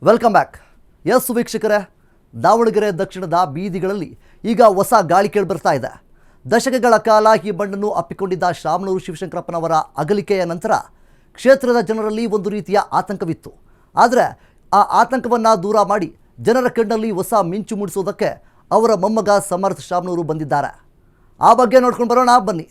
Welcome back. S ವೀಕ್ಷಕರೇ, ದಾವಣಗೆರೆ ದಕ್ಷಿಣದ ಬೀದಿಗಳಲ್ಲಿ ಈಗ ಹೊಸ ಗಾಳಿ ಕೇಳಿ ಬರ್ತಾ ಇದೆ. ದಶಕಗಳ ಕಾಲ ಈ ಮಣ್ಣನ್ನು ಅಪ್ಪಿಕೊಂಡಿದ್ದ ಶಾಮನೂರು ಶಿವಶಂಕರಪ್ಪನವರ ಅಗಲಿಕೆಯ ನಂತರ ಕ್ಷೇತ್ರದ ಜನರಲ್ಲಿ ಒಂದು ರೀತಿಯ ಆತಂಕವಿತ್ತು. ಆದರೆ ಆ ಆತಂಕವನ್ನು ದೂರ ಮಾಡಿ ಜನರ ಕಣ್ಣಲ್ಲಿ ಹೊಸ ಮಿಂಚು ಮೂಡಿಸೋದಕ್ಕೆ ಅವರ ಮೊಮ್ಮಗ ಸಮರ್ಥ ಶಾಮನೂರು ಬಂದಿದ್ದಾರೆ. ಆ ಬಗ್ಗೆ ನೋಡ್ಕೊಂಡು ಬರೋಣ, ಬನ್ನಿ.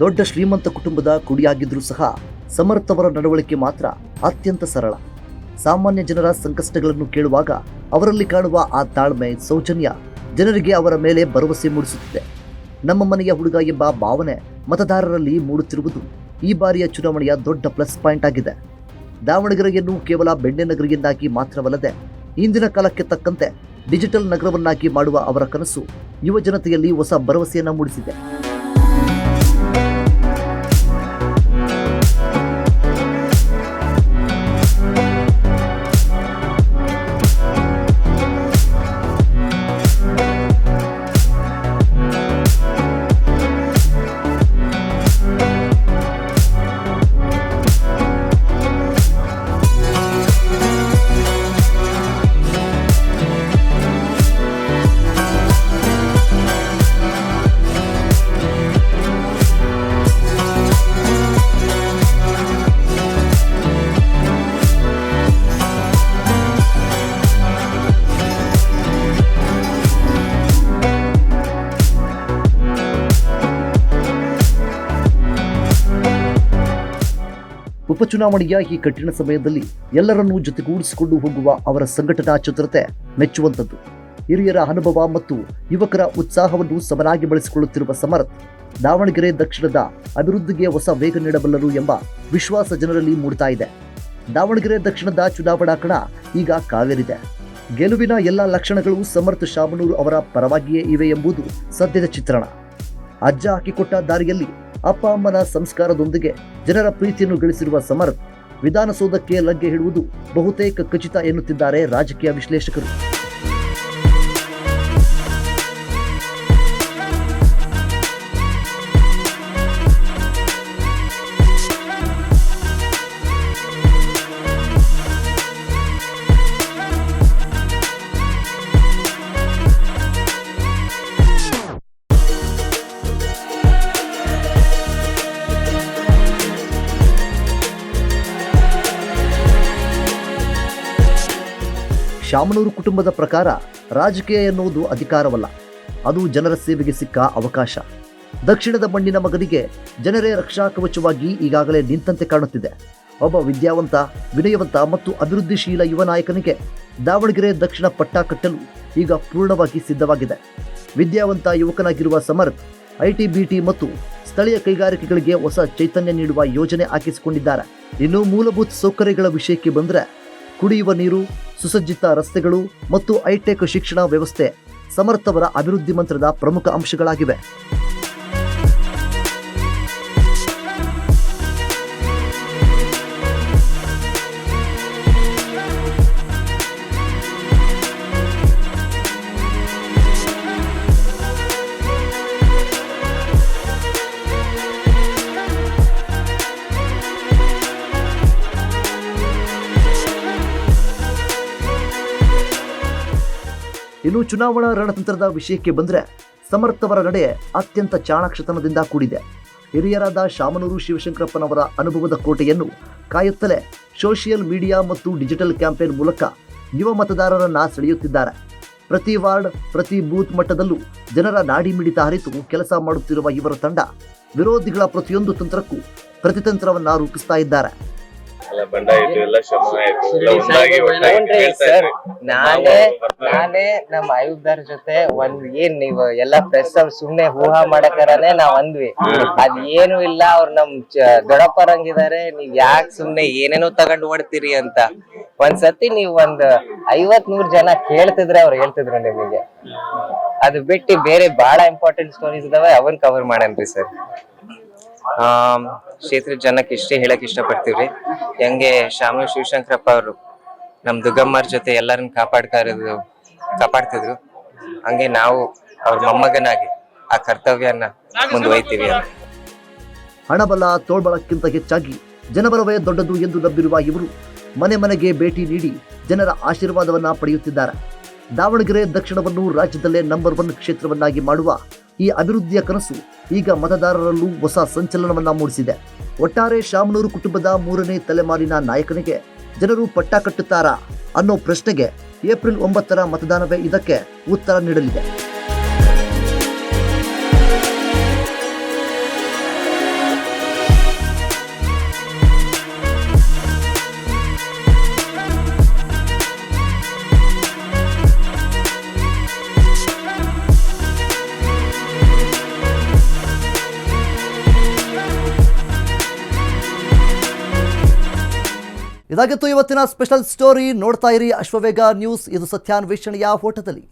ದೊಡ್ಡ ಶ್ರೀಮಂತ ಕುಟುಂಬದ ಕುಡಿಯಾಗಿದ್ರೂ ಸಹ ಸಮರ್ಥವರ ನಡವಳಿಕೆ ಮಾತ್ರ ಅತ್ಯಂತ ಸರಳ. ಸಾಮಾನ್ಯ ಜನರ ಸಂಕಷ್ಟಗಳನ್ನು ಕೇಳುವಾಗ ಅವರಲ್ಲಿ ಕಾಣುವ ಆ ತಾಳ್ಮೆ, ಸೌಜನ್ಯ ಜನರಿಗೆ ಅವರ ಮೇಲೆ ಭರವಸೆ ಮೂಡಿಸುತ್ತಿದೆ. ನಮ್ಮ ಮನೆಯ ಹುಡುಗ ಎಂಬ ಭಾವನೆ ಮತದಾರರಲ್ಲಿ ಮೂಡುತ್ತಿರುವುದು ಈ ಬಾರಿಯ ಚುನಾವಣೆಯ ದೊಡ್ಡ ಪ್ಲಸ್ ಪಾಯಿಂಟ್ ಆಗಿದೆ. ದಾವಣಗೆರೆಯನ್ನು ಕೇವಲ ಬೆಣ್ಣೆ ನಗರಿಯನ್ನಾಗಿ ಮಾತ್ರವಲ್ಲದೆ ಇಂದಿನ ಕಾಲಕ್ಕೆ ತಕ್ಕಂತೆ ಡಿಜಿಟಲ್ ನಗರವನ್ನಾಗಿ ಮಾಡುವ ಅವರ ಕನಸು ಯುವ ಜನತೆಯಲ್ಲಿ ಹೊಸ ಭರವಸೆಯನ್ನು ಮೂಡಿಸಿದೆ. ಉಪಚುನಾವಣೆಯ ಈ ಕಠಿಣ ಸಮಯದಲ್ಲಿ ಎಲ್ಲರನ್ನೂ ಜೊತೆಗೂಡಿಸಿಕೊಂಡು ಹೋಗುವ ಅವರ ಸಂಘಟನಾ ಚತುರತೆ ಮೆಚ್ಚುವಂಥದ್ದು. ಹಿರಿಯರ ಅನುಭವ ಮತ್ತು ಯುವಕರ ಉತ್ಸಾಹವನ್ನು ಸಮನಾಗಿ ಬಳಸಿಕೊಳ್ಳುತ್ತಿರುವ ಸಮರ್ಥ್ ದಾವಣಗೆರೆ ದಕ್ಷಿಣದ ಅಭಿವೃದ್ಧಿಗೆ ಹೊಸ ವೇಗ ನೀಡಬಲ್ಲರು ಎಂಬ ವಿಶ್ವಾಸ ಜನರಲ್ಲಿ ಮೂಡ್ತಾ ಇದೆ. ದಾವಣಗೆರೆ ದಕ್ಷಿಣದ ಚುನಾವಣಾ ಕಣ ಈಗ ಕಾವೇರಿದೆ. ಗೆಲುವಿನ ಎಲ್ಲ ಲಕ್ಷಣಗಳು ಸಮರ್ಥ ಶಾಮನೂರು ಅವರ ಪರವಾಗಿಯೇ ಇವೆ ಎಂಬುದು ಸದ್ಯದ ಚಿತ್ರಣ. ಅಜ್ಜ ಹಾಕಿಕೊಟ್ಟ ದಾರಿಯಲ್ಲಿ ಅಪ್ಪ ಅಮ್ಮನ ಸಂಸ್ಕಾರದೊಂದಿಗೆ ಜನರ ಪ್ರೀತಿಯನ್ನು ಗಳಿಸಿರುವ ಸಮರ್ಥ್ ವಿಧಾನಸೌಧಕ್ಕೆ ಲಗ್ಗೆ ಹಿಡುವುದು ಬಹುತೇಕ ಖಚಿತ ಎನ್ನುತ್ತಿದ್ದಾರೆ ರಾಜಕೀಯ ವಿಶ್ಲೇಷಕರು. ಶಾಮನೂರು ಕುಟುಂಬದ ಪ್ರಕಾರ ರಾಜಕೀಯ ಎನ್ನುವುದು ಅಧಿಕಾರವಲ್ಲ, ಅದು ಜನರ ಸೇವೆಗೆ ಸಿಕ್ಕ ಅವಕಾಶ. ದಕ್ಷಿಣದ ಮಣ್ಣಿನ ಮಗನಿಗೆ ಜನರೇ ರಕ್ಷಾ ಕವಚವಾಗಿ ಈಗಾಗಲೇ ನಿಂತಂತೆ ಕಾಣುತ್ತಿದೆ. ಒಬ್ಬ ವಿದ್ಯಾವಂತ, ವಿನಯವಂತ ಮತ್ತು ಅಭಿವೃದ್ಧಿಶೀಲ ಯುವ ನಾಯಕನಿಗೆ ದಾವಣಗೆರೆ ದಕ್ಷಿಣ ಪಟ್ಟ ಕಟ್ಟಲು ಈಗ ಪೂರ್ಣವಾಗಿ ಸಿದ್ಧವಾಗಿದೆ. ವಿದ್ಯಾವಂತ ಯುವಕನಾಗಿರುವ ಸಮರ್ಥ್ ಐಟಿ, ಬಿಟಿ ಮತ್ತು ಸ್ಥಳೀಯ ಕೈಗಾರಿಕೆಗಳಿಗೆ ಹೊಸ ಚೈತನ್ಯ ನೀಡುವ ಯೋಜನೆ ಹಾಕಿಸಿಕೊಂಡಿದ್ದಾರೆ. ಇನ್ನು ಮೂಲಭೂತ ಸೌಕರ್ಯಗಳ ವಿಷಯಕ್ಕೆ ಬಂದರೆ ಕುಡಿಯುವ ನೀರು, ಸುಸಜ್ಜಿತ ರಸ್ತೆಗಳು ಮತ್ತು ಹೈಟೆಕ್ ಶಿಕ್ಷಣ ವ್ಯವಸ್ಥೆ ಸಮರ್ಥ್ ಅವರ ಅಭಿವೃದ್ಧಿ ಮಂತ್ರದ ಪ್ರಮುಖ ಅಂಶಗಳಾಗಿವೆ. ಇನ್ನು ಚುನಾವಣಾ ರಣತಂತ್ರದ ವಿಷಯಕ್ಕೆ ಬಂದರೆ ಸಮರ್ಥ್ ಅವರ ನಡೆ ಅತ್ಯಂತ ಚಾಣಾಕ್ಷತನದಿಂದ ಕೂಡಿದೆ. ಹಿರಿಯರಾದ ಶಾಮನೂರು ಶಿವಶಂಕರಪ್ಪನವರ ಅನುಭವದ ಕೋಟೆಯನ್ನು ಕಾಯುತ್ತಲೇ ಸೋಷಿಯಲ್ ಮೀಡಿಯಾ ಮತ್ತು ಡಿಜಿಟಲ್ ಕ್ಯಾಂಪೇನ್ ಮೂಲಕ ಯುವ ಮತದಾರರನ್ನ ಸೆಳೆಯುತ್ತಿದ್ದಾರೆ. ಪ್ರತಿ ವಾರ್ಡ್, ಪ್ರತಿ ಬೂತ್ ಮಟ್ಟದಲ್ಲೂ ಜನರ ನಾಡಿ ಮಿಡಿತ ಅರಿತು ಕೆಲಸ ಮಾಡುತ್ತಿರುವ ಇವರ ತಂಡ ವಿರೋಧಿಗಳ ಪ್ರತಿಯೊಂದು ತಂತ್ರಕ್ಕೂ ಪ್ರತಿತಂತ್ರವನ್ನ ರೂಪಿಸ್ತಾ ಇದ್ದಾರೆ. ಎಲ್ಲ ಬಂಡ ಆಯ್ತು, ಎಲ್ಲ ಶ್ರಮ ಆಯ್ತು, ಎಲ್ಲ ಒಂದಾಗಿ ನೋಡ್ರಿ ಸರ್, ನಾನೇ ನಮ್ಮ ಆಯುಕ್ತರ ಜೊತೆ ಏನ್ ನೀವು ಎಲ್ಲಾ ಪ್ರೆಸ್ ಅವ್ರು ಸುಮ್ನೆ ಊಹಾ ಮಾಡಕರನೆ ನಾವ್ ಅಂದ್ವಿ. ಅದ್ ಏನು ಇಲ್ಲ, ಅವ್ರು ನಮ್ ದೊಡ್ಡಪ್ಪರಂಗಿದಾರೆ, ನೀವ್ ಯಾಕೆ ಸುಮ್ನೆ ಏನೇನೋ ತಗೊಂಡ್ ಓಡ್ತೀರಿ ಅಂತ. ಒಂದ್ಸತಿ ನೀವ್ 50-100 ಜನ ಕೇಳ್ತಿದ್ರೆ ಅವ್ರು ಹೇಳ್ತಿದ್ರು ನಿಮಗೆ. ಅದು ಬಿಟ್ಟು ಬೇರೆ ಬಹಳ ಇಂಪಾರ್ಟೆಂಟ್ ಸ್ಟೋರೀಸ್ ಇದಾವೆ, ಅವನ್ ಕವರ್ ಮಾಡನ್ರಿ ಸರ್. ಕ್ಷೇತ್ರದ ಜನಕ್ಕೆ ಇಷ್ಟೇ ಹೇಳಕ್ ಇಷ್ಟಪಡ್ತೀವ್ರಿ. ಹೆಂಗೆ ಶಾಮನೂರ್ ಶಿವಶಂಕರಪ್ಪ ಅವರು ನಮ್ ದುಗ್ಗಮ್ಮರ ಜೊತೆ ಎಲ್ಲರನ್ನ ಕಾಪಾಡ್ತಿದ್ರು, ಹಂಗೆ ನಾವು ಅವ್ರ ಮೊಮ್ಮಗನಾಗಿ ಆ ಕರ್ತವ್ಯನ ಮುಂದುವರಿತೀವಿ ಅಂತ. ಹಣಬಲ ತೋಳ್ಬಲಕ್ಕಿಂತ ಹೆಚ್ಚಾಗಿ ಜನಬಲವೇ ದೊಡ್ಡದು ಎಂದು ನಂಬಿರುವ ಇವರು ಮನೆ ಮನೆಗೆ ಭೇಟಿ ನೀಡಿ ಜನರ ಆಶೀರ್ವಾದವನ್ನ ಪಡೆಯುತ್ತಿದ್ದಾರೆ. ದಾವಣಗೆರೆ ದಕ್ಷಿಣವನ್ನು ರಾಜ್ಯದಲ್ಲೇ ನಂಬರ್ 1 ಕ್ಷೇತ್ರವನ್ನಾಗಿ ಮಾಡುವ ಈ ಅಭಿವೃದ್ಧಿಯ ಕನಸು ಈಗ ಮತದಾರರಲ್ಲೂ ಹೊಸ ಸಂಚಲನವನ್ನ ಮೂಡಿಸಿದೆ. ಒಟ್ಟಾರೆ ಶಾಮನೂರು ಕುಟುಂಬದ 3ನೇ ತಲೆಮಾರಿನ ನಾಯಕನಿಗೆ ಜನರು ಪಟ್ಟ ಕಟ್ಟುತ್ತಾರಾ ಅನ್ನೋ ಪ್ರಶ್ನೆಗೆ ಏಪ್ರಿಲ್ 9ರ ಮತದಾನವೇ ಇದಕ್ಕೆ ಉತ್ತರ ನೀಡಲಿದೆ. ಇದಾಗಿತ್ತು ಇವತ್ತಿನ ಸ್ಪೆಷಲ್ ಸ್ಟೋರಿ. ನೋಡ್ತಾ ಇರಿ ಅಶ್ವವೇಗ ನ್ಯೂಸ್, ಇದು ಸತ್ಯಾನ್ವೇಷಣೆಯ ಓಟದಲ್ಲಿ.